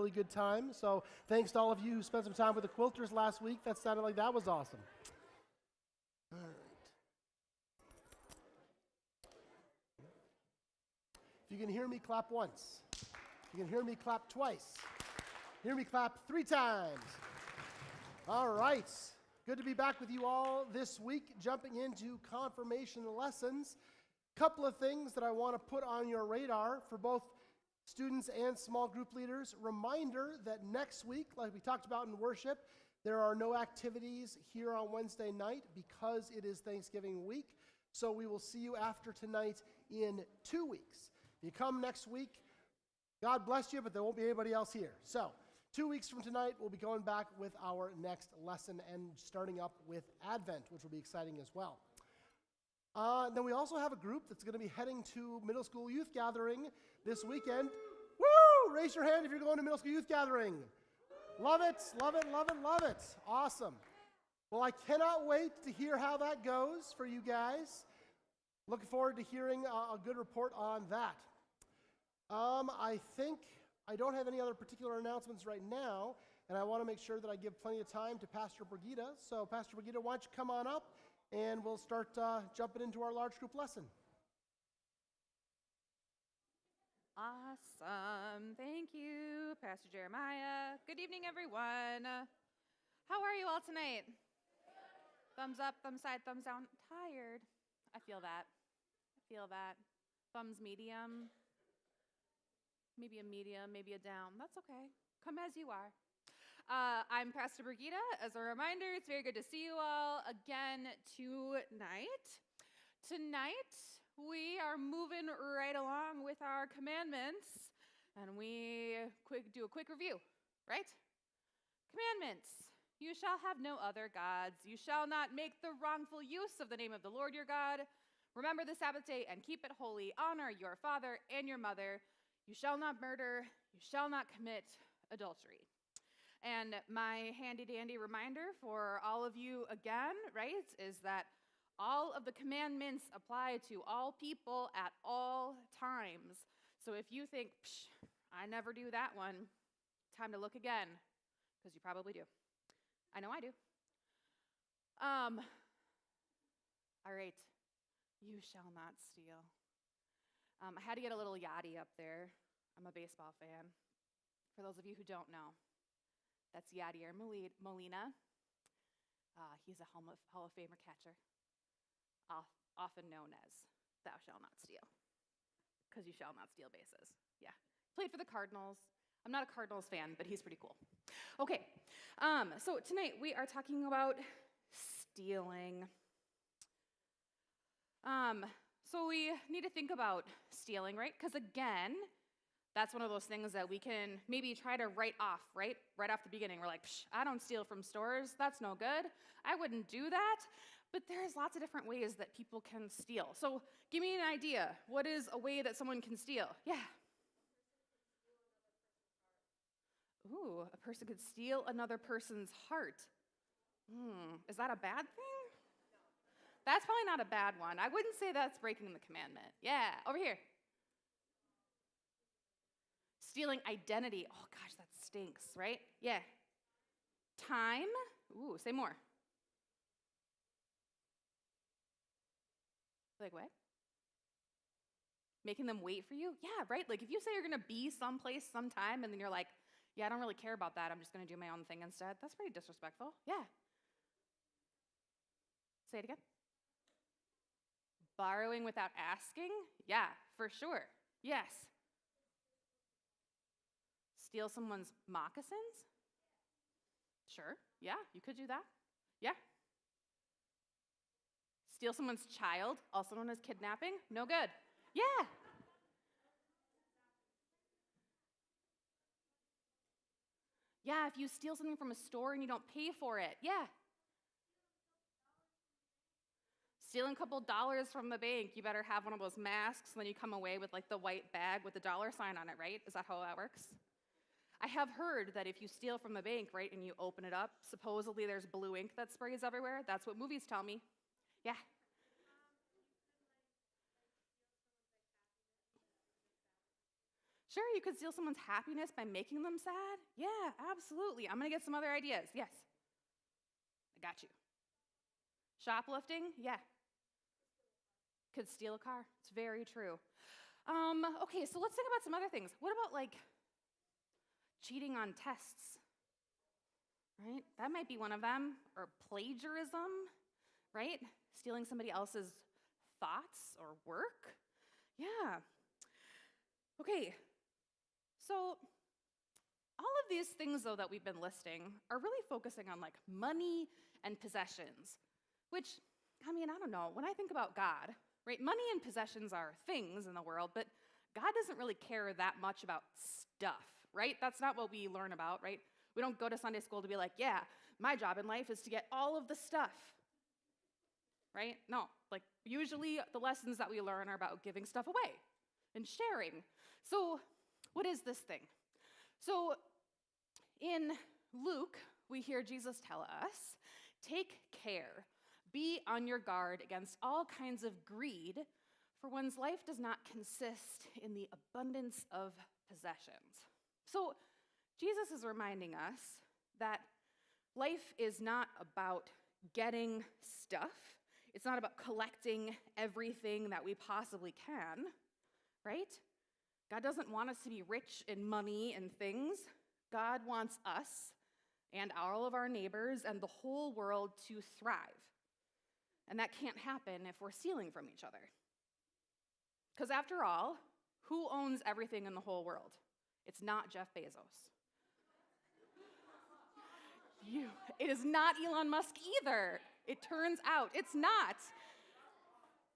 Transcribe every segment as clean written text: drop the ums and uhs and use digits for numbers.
really good time. So thanks to all of you who spent some time with the quilters last week. That sounded like that was awesome. All right. If you can hear me, clap once. If you can hear me, clap twice. Hear me clap 3 times. All right. Good to be back with you all this week, jumping into confirmation lessons. Couple of things that I want to put on your radar for both students and small group leaders. Reminder that next week, like we talked about in worship, there are no activities here on Wednesday night because it is Thanksgiving week. So we will see you after tonight in 2 weeks. If you come next week, God bless you, but there won't be anybody else here. So 2 weeks from tonight, we'll be going back with our next lesson and starting up with Advent, which will be exciting as well. Then we also have a group that's going to be heading to middle school youth gathering this weekend. Woo! Raise your hand if you're going to middle school youth gathering. Love it, love it, love it, love it. Awesome. Well, I cannot wait to hear how that goes for you guys. Looking forward to hearing a good report on that. I think I don't have any other particular announcements right now, and I want to make sure that I give plenty of time to Pastor Brigida. So, Pastor Brigida, why don't you come on up, and we'll start jumping into our large group lesson. Awesome. Thank you, Pastor Jeremiah. Good evening, everyone. How are you all tonight? Thumbs up, thumbs side, thumbs down. Tired. I feel that. Thumbs medium. Maybe a medium, maybe a down. That's okay. Come as you are. I'm Pastor Brigida. As a reminder, it's very good to see you all again tonight. Tonight, we are moving right along with our commandments, and we do a quick review, right? Commandments. You shall have no other gods. You shall not make the wrongful use of the name of the Lord your God. Remember the Sabbath day and keep it holy. Honor your father and your mother. You shall not murder. You shall not commit adultery. And my handy-dandy reminder for all of you again, right, is that all of the commandments apply to all people at all times. So if you think, I never do that one, time to look again, because you probably do. I know I do. All right. You shall not steal. I had to get a little yachty up there. I'm a baseball fan. For those of you who don't know, that's Yadier Molina. He's a Hall of Famer catcher, often known as Thou Shalt Not Steal, because you shall not steal bases. Yeah. Played for the Cardinals. I'm not a Cardinals fan, but he's pretty cool. Okay, so tonight we are talking about stealing. So we need to think about stealing, right? Because again, that's one of those things that we can maybe try to write off, right? Right off the beginning. We're like, I don't steal from stores. That's no good. I wouldn't do that. But there's lots of different ways that people can steal. So give me an idea. What is a way that someone can steal? Yeah. Ooh, a person could steal another person's heart. Is that a bad thing? That's probably not a bad one. I wouldn't say that's breaking the commandment. Yeah, over here. Stealing identity. Oh gosh, that stinks, right? Yeah. Time. Ooh, say more. Like what? Making them wait for you? Yeah, right? Like if you say you're going to be someplace sometime and then you're like, yeah, I don't really care about that. I'm just going to do my own thing instead. That's pretty disrespectful. Yeah. Say it again. Borrowing without asking? Yeah, for sure. Yes. Steal someone's moccasins? Sure. Yeah, you could do that. Yeah. Steal someone's child, also known as kidnapping? No good. Yeah. Yeah, if you steal something from a store and you don't pay for it. Yeah. Stealing a couple dollars from the bank, you better have one of those masks, and then you come away with like the white bag with the dollar sign on it, right? Is that how that works? I have heard that if you steal from the bank, right, and you open it up, supposedly there's blue ink that sprays everywhere. That's what movies tell me. Yeah. Sure, you could steal someone's happiness by making them sad. Yeah, absolutely. I'm going to get some other ideas. Yes. I got you. Shoplifting? Yeah. Could steal a car. It's very true. Okay, so let's think about some other things. What about like cheating on tests? Right? That might be one of them. Or plagiarism, right? Stealing somebody else's thoughts or work. Yeah. Okay, so all of these things, though, that we've been listing are really focusing on like money and possessions, which, I mean, I don't know. When I think about God, right, money and possessions are things in the world, but God doesn't really care that much about stuff, right? That's not what we learn about, right? We don't go to Sunday school to be like, yeah, my job in life is to get all of the stuff, right? No, like usually the lessons that we learn are about giving stuff away and sharing. So what is this thing? So in Luke, we hear Jesus tell us, take care, be on your guard against all kinds of greed, for one's life does not consist in the abundance of possessions. So Jesus is reminding us that life is not about getting stuff. It's not about collecting everything that we possibly can, right? God doesn't want us to be rich in money and things. God wants us and all of our neighbors and the whole world to thrive. And that can't happen if we're stealing from each other. Because after all, who owns everything in the whole world? It's not Jeff Bezos. It is not Elon Musk either. It turns out it's not.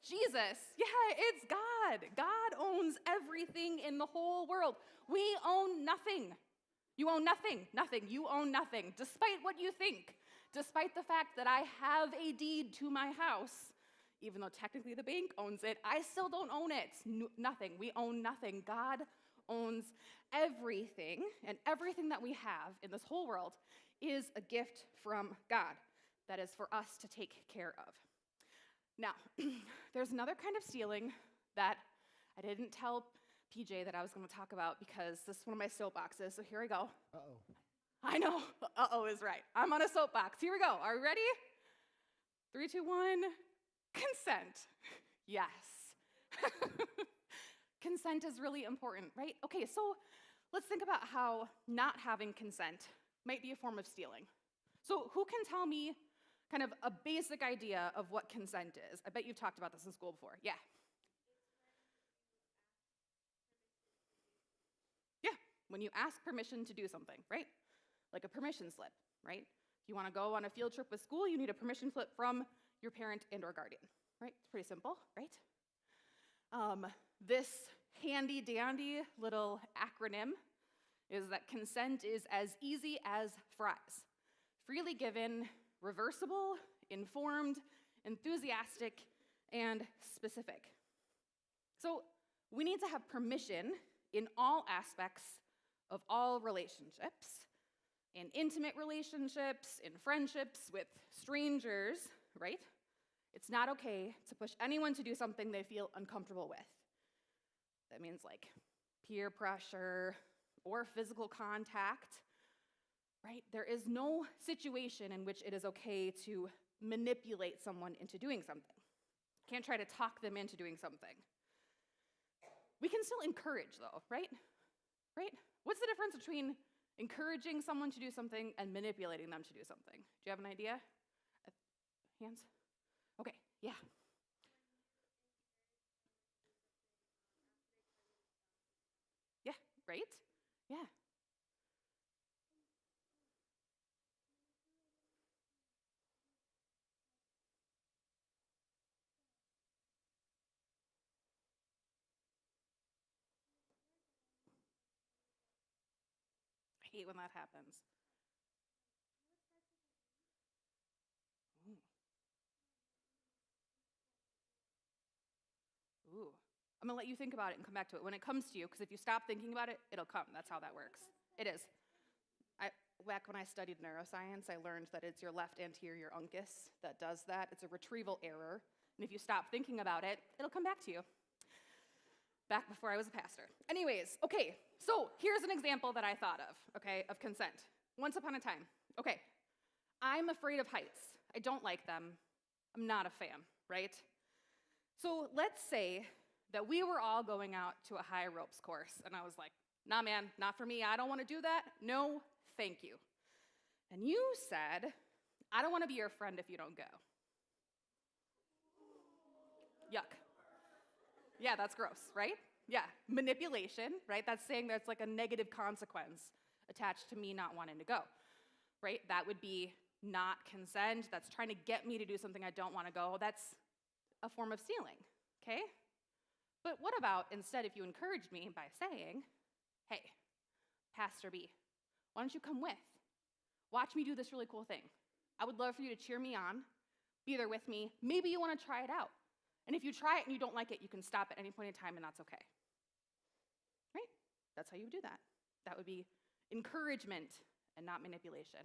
Jesus, yeah, it's God. God owns everything in the whole world. We own nothing. You own nothing, nothing. You own nothing, despite what you think, despite the fact that I have a deed to my house. Even though technically the bank owns it, I still don't own it. Nothing. We own nothing. God owns everything, and everything that we have in this whole world is a gift from God that is for us to take care of. Now, there's another kind of stealing that I didn't tell PJ that I was going to talk about because this is one of my soapboxes, so here I go. Uh-oh. I know, uh-oh is right. I'm on a soapbox. Here we go. Are we ready? 3, 2, 1. Consent. Yes. Consent is really important, right? Okay, so let's think about how not having consent might be a form of stealing. So who can tell me kind of a basic idea of what consent is? I bet you've talked about this in school before. Yeah. Yeah, when you ask permission to do something, right? Like a permission slip, right? If you want to go on a field trip with school, you need a permission slip from your parent and or guardian, right? It's pretty simple, right? This handy-dandy little acronym is that consent is as easy as fries. Freely given, reversible, informed, enthusiastic, and specific. So we need to have permission in all aspects of all relationships, in intimate relationships, in friendships, with strangers, right? It's not okay to push anyone to do something they feel uncomfortable with. That means like peer pressure or physical contact, right? There is no situation in which it is okay to manipulate someone into doing something. Can't try to talk them into doing something. We can still encourage though, right? Right? What's the difference between encouraging someone to do something and manipulating them to do something? Do you have an idea? Hands? Okay, yeah. Yeah, right? Yeah. I hate when that happens. Ooh. Ooh. I'm gonna let you think about it and come back to it when it comes to you, because if you stop thinking about it, it'll come. That's how that works. It is. Back when I studied neuroscience, I learned that it's your left anterior uncus that does that. It's a retrieval error. And if you stop thinking about it, it'll come back to you. back before I was a pastor. Anyways, okay, so here's an example that I thought of, okay, of consent. Once upon a time, okay, I'm afraid of heights. I don't like them. I'm not a fan, right? So let's say that we were all going out to a high ropes course, and I was like, nah, man, not for me. I don't want to do that. No, thank you. And you said, I don't want to be your friend if you don't go. Yuck. Yeah, that's gross, right? Yeah, manipulation, right? That's saying there's like a negative consequence attached to me not wanting to go, right? That would be not consent. That's trying to get me to do something I don't want to go. That's a form of stealing, okay? But what about instead if you encouraged me by saying, hey, Pastor B, why don't you come with? Watch me do this really cool thing. I would love for you to cheer me on, be there with me. Maybe you want to try it out. And if you try it and you don't like it, you can stop at any point in time and that's okay. Right? That's how you do that. That would be encouragement and not manipulation.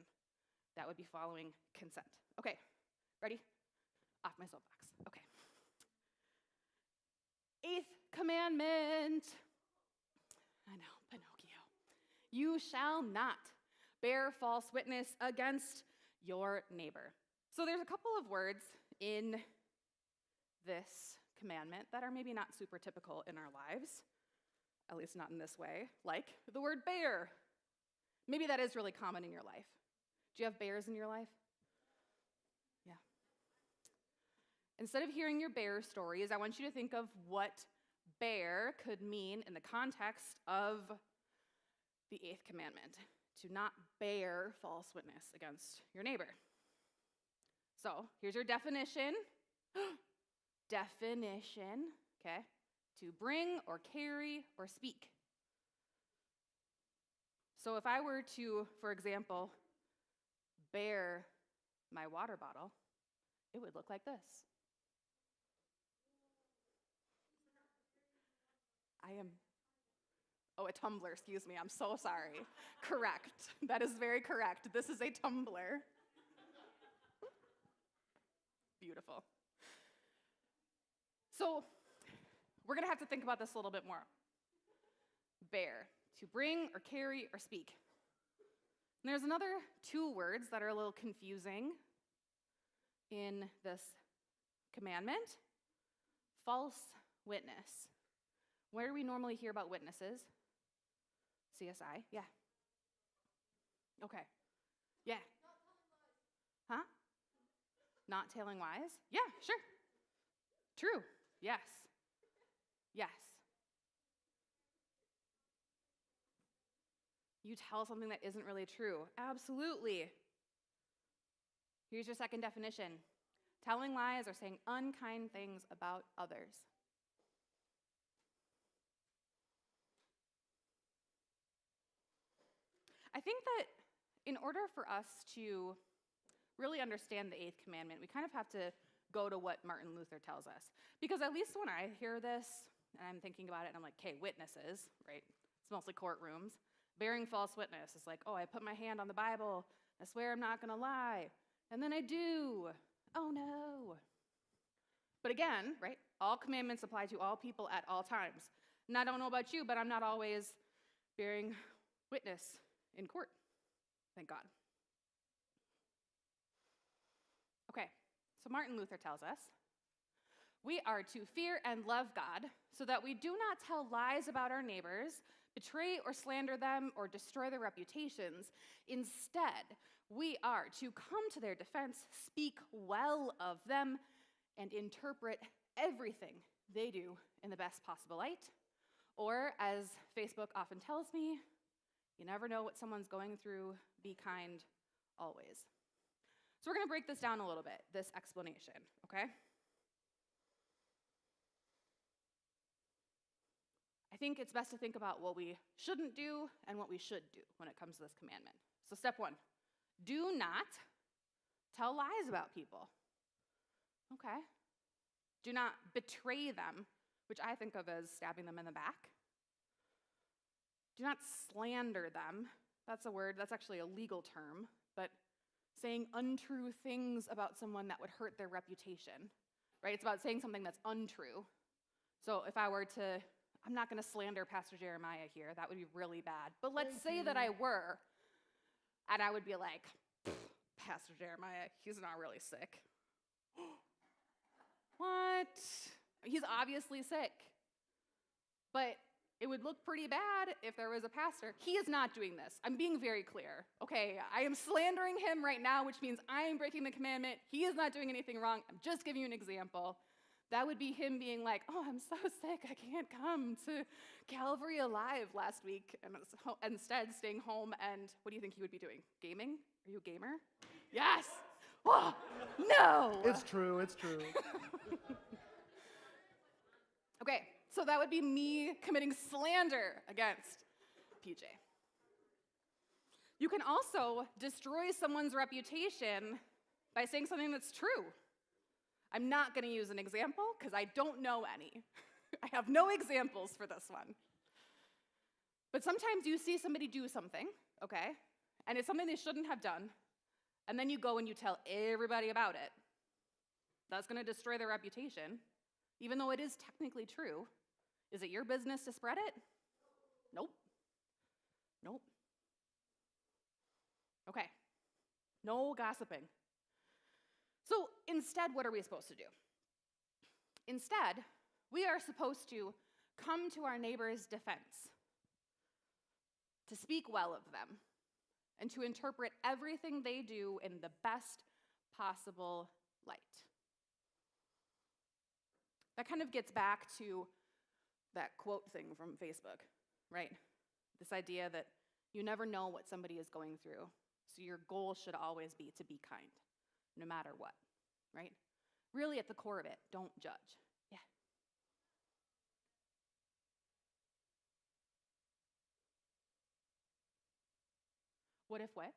That would be following consent. Okay, ready? Off my soapbox. Okay. 8th commandment. I know, Pinocchio. You shall not bear false witness against your neighbor. So there's a couple of words in this commandment that are maybe not super typical in our lives, at least not in this way, like the word bear. Maybe that is really common in your life. Do you have bears in your life? Yeah. Instead of hearing your bear stories, I want you to think of what bear could mean in the context of the 8th commandment, to not bear false witness against your neighbor. So here's your definition. Definition, okay? To bring or carry or speak. So if I were to, for example, bear my water bottle, it would look like this. A tumbler, excuse me, I'm so sorry. Correct, that is very correct. This is a tumbler. Beautiful. So we're gonna have to think about this a little bit more. Bear, to bring or carry or speak. And there's another 2 words that are a little confusing in this commandment. False witness. Where do we normally hear about witnesses? CSI, yeah. Okay, yeah. Huh? Not telling lies? Yeah, sure. True, yes. Yes. You tell something that isn't really true. Absolutely. Here's your second definition. Telling lies or saying unkind things about others. I think that in order for us to really understand the 8th commandment, we kind of have to go to what Martin Luther tells us. Because at least when I hear this, and I'm thinking about it, and I'm like, okay, witnesses, right? It's mostly courtrooms. Bearing false witness is like, oh, I put my hand on the Bible, I swear I'm not gonna lie, and then I do. Oh no. But again, right, all commandments apply to all people at all times. And I don't know about you, but I'm not always bearing witness in court, thank God. Okay, so Martin Luther tells us, we are to fear and love God so that we do not tell lies about our neighbors, betray or slander them, or destroy their reputations. Instead, we are to come to their defense, speak well of them, and interpret everything they do in the best possible light. Or, as Facebook often tells me, you never know what someone's going through. Be kind always. So we're going to break this down a little bit, this explanation, okay? I think it's best to think about what we shouldn't do and what we should do when it comes to this commandment. So step 1, do not tell lies about people, okay? Do not betray them, which I think of as stabbing them in the back. Do not slander them. That's a word, that's actually a legal term, but saying untrue things about someone that would hurt their reputation, right? It's about saying something that's untrue. So if I were to I'm not going to slander Pastor Jeremiah here. That would be really bad. But let's Thank say you. that I were, and I would be like, Pastor Jeremiah, he's not really sick. What? He's obviously sick. But it would look pretty bad if there was a pastor. He is not doing this. I'm being very clear. Okay, I am slandering him right now, which means I am breaking the commandment. He is not doing anything wrong. I'm just giving you an example. That would be him being like, oh, I'm so sick, I can't come to Calvary Alive last week, and instead staying home, and what do you think he would be doing? Gaming? Are you a gamer? Yes! Oh, no! It's true, it's true. Okay, so that would be me committing slander against PJ. You can also destroy someone's reputation by saying something that's true. I'm not going to use an example because I don't know any. I have no examples for this one. But sometimes you see somebody do something, okay, and it's something they shouldn't have done, and then you go and you tell everybody about it. That's going to destroy their reputation, even though it is technically true. Is it your business to spread it? Nope. Nope. Okay. No gossiping. So instead, what are we supposed to do? Instead, we are supposed to come to our neighbor's defense, to speak well of them, and to interpret everything they do in the best possible light. That kind of gets back to that quote thing from Facebook, right? This idea that you never know what somebody is going through, so your goal should always be to be kind, no matter what, right? Really, at the core of it, don't judge. Yeah. What if what?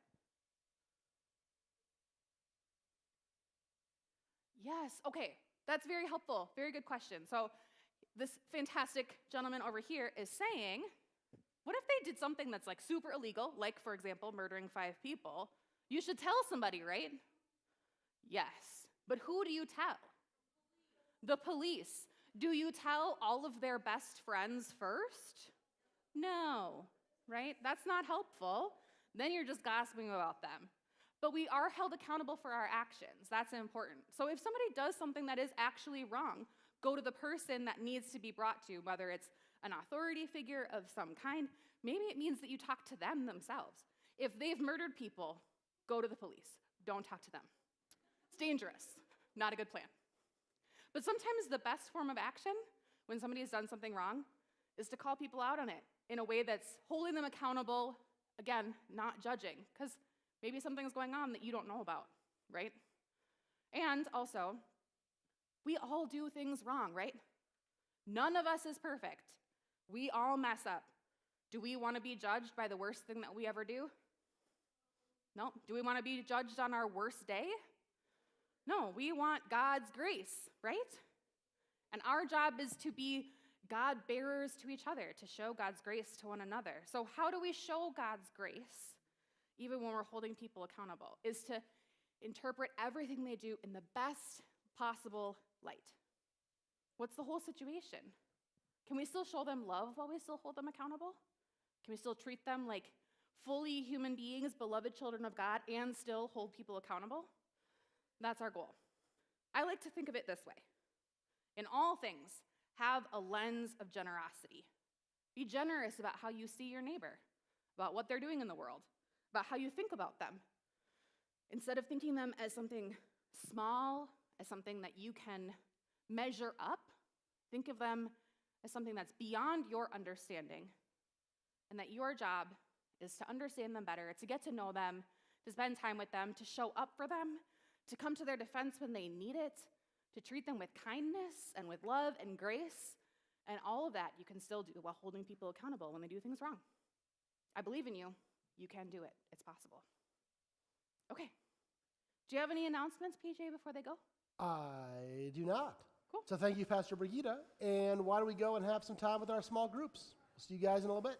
Yes, okay, that's very helpful. Very good question. So this fantastic gentleman over here is saying, what if they did something that's like super illegal, like, for example, murdering 5 people? You should tell somebody, right? Yes, but who do you tell? The police. Do you tell all of their best friends first? No, right? That's not helpful. Then you're just gossiping about them. But we are held accountable for our actions. That's important. So if somebody does something that is actually wrong, go to the person that needs to be brought to, whether it's an authority figure of some kind. Maybe it means that you talk to them themselves. If they've murdered people, go to the police. Don't talk to them. It's dangerous. Not a good plan. But sometimes the best form of action when somebody has done something wrong is to call people out on it in a way that's holding them accountable, again, not judging, because maybe something's going on that you don't know about, right? And also, we all do things wrong, right? None of us is perfect. We all mess up. Do we want to be judged by the worst thing that we ever do? No. Do we want to be judged on our worst day? No, we want God's grace, right? And our job is to be God bearers to each other, to show God's grace to one another. So how do we show God's grace, even when we're holding people accountable? Is to interpret everything they do in the best possible light. What's the whole situation? Can we still show them love while we still hold them accountable? Can we still treat them like fully human beings, beloved children of God, and still hold people accountable? That's our goal. I like to think of it this way. In all things, have a lens of generosity. Be generous about how you see your neighbor, about what they're doing in the world, about how you think about them. Instead of thinking them as something small, as something that you can measure up, think of them as something that's beyond your understanding, and that your job is to understand them better, to get to know them, to spend time with them, to show up for them, to come to their defense when they need it, to treat them with kindness and with love and grace, and all of that you can still do while holding people accountable when they do things wrong. I believe in you. You can do it. It's possible. Okay. Do you have any announcements, PJ, before they go? I do not. Cool. So thank you, Pastor Brigitte. And why don't we go and have some time with our small groups? We'll see you guys in a little bit.